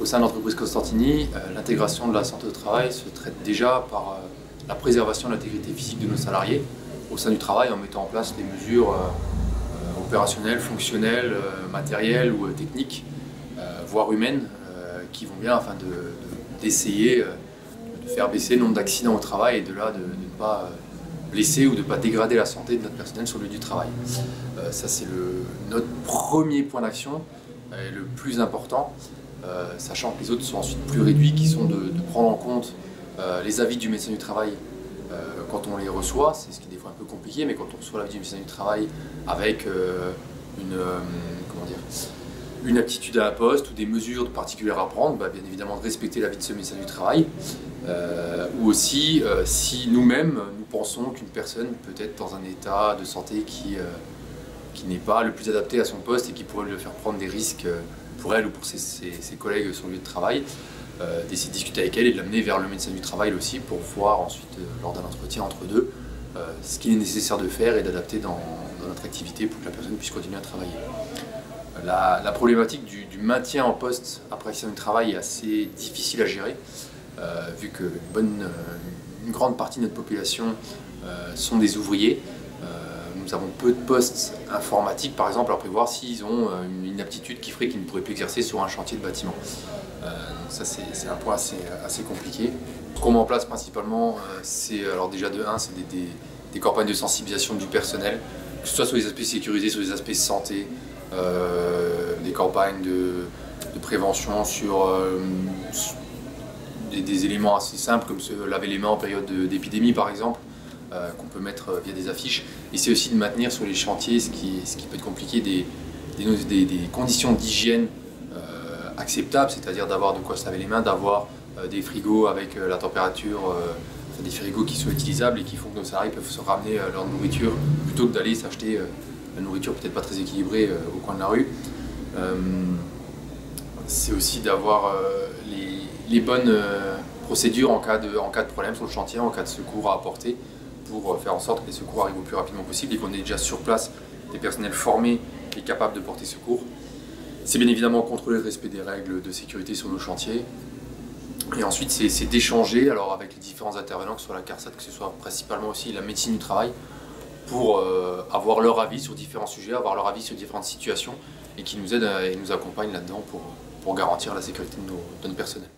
sein de l'entreprise Costantini, l'intégration de la santé au travail se traite déjà par la préservation de l'intégrité physique de nos salariés au sein du travail en mettant en place des mesures opérationnelles, fonctionnelles, matérielles ou techniques, voire humaines, qui vont bien afin d'essayer de faire baisser le nombre d'accidents au travail et de ne pas blesser ou de ne pas dégrader la santé de notre personnel sur le lieu du travail. Ça c'est notre premier point d'action, le plus important, sachant que les autres sont ensuite plus réduits, qui sont de prendre en compte les avis du médecin du travail quand on les reçoit, c'est ce qui est des fois un peu compliqué, mais quand on reçoit l'avis du médecin du travail avec une aptitude à la poste ou des mesures particulières à prendre, bien évidemment de respecter l'avis de ce médecin du travail, ou aussi si nous-mêmes nous pensons qu'une personne peut être dans un état de santé qui n'est pas le plus adapté à son poste et qui pourrait lui faire prendre des risques pour elle ou pour ses collègues sur le lieu de travail, d'essayer de discuter avec elle et de l'amener vers le médecin du travail aussi pour voir ensuite, lors d'un entretien entre deux, ce qu'il est nécessaire de faire et d'adapter dans notre activité pour que la personne puisse continuer à travailler. La problématique du maintien en poste après accident du travail est assez difficile à gérer, vu qu'une grande partie de notre population sont des ouvriers. Nous avons peu de postes informatiques, par exemple, à prévoir s'ils ont une aptitude qui ferait qu'ils ne pourraient plus exercer sur un chantier de bâtiment. Donc ça, c'est un point assez compliqué. Ce qu'on met en place principalement, c'est alors déjà de 1, c'est des campagnes de sensibilisation du personnel, que ce soit sur les aspects sécurisés, sur les aspects santé, des campagnes de prévention sur des éléments assez simples comme se laver les mains en période d'épidémie par exemple, qu'on peut mettre via des affiches. Et c'est aussi de maintenir sur les chantiers, ce qui peut être compliqué, des conditions d'hygiène acceptables, c'est-à-dire d'avoir de quoi se laver les mains, d'avoir des frigos avec la température, des frigos qui soient utilisables et qui font que nos salariés peuvent se ramener leur nourriture plutôt que d'aller s'acheter la nourriture peut-être pas très équilibrée au coin de la rue. C'est aussi d'avoir les bonnes procédures en cas de problème sur le chantier, en cas de secours à apporter, pour faire en sorte que les secours arrivent au plus rapidement possible et qu'on ait déjà sur place des personnels formés et capables de porter secours. C'est bien évidemment contrôler le respect des règles de sécurité sur nos chantiers. Et ensuite, c'est d'échanger avec les différents intervenants, que ce soit la CARSAT, que ce soit principalement aussi la médecine du travail, pour avoir leur avis sur différents sujets, avoir leur avis sur différentes situations et qui nous aident et nous accompagnent là-dedans pour garantir la sécurité de nos personnels.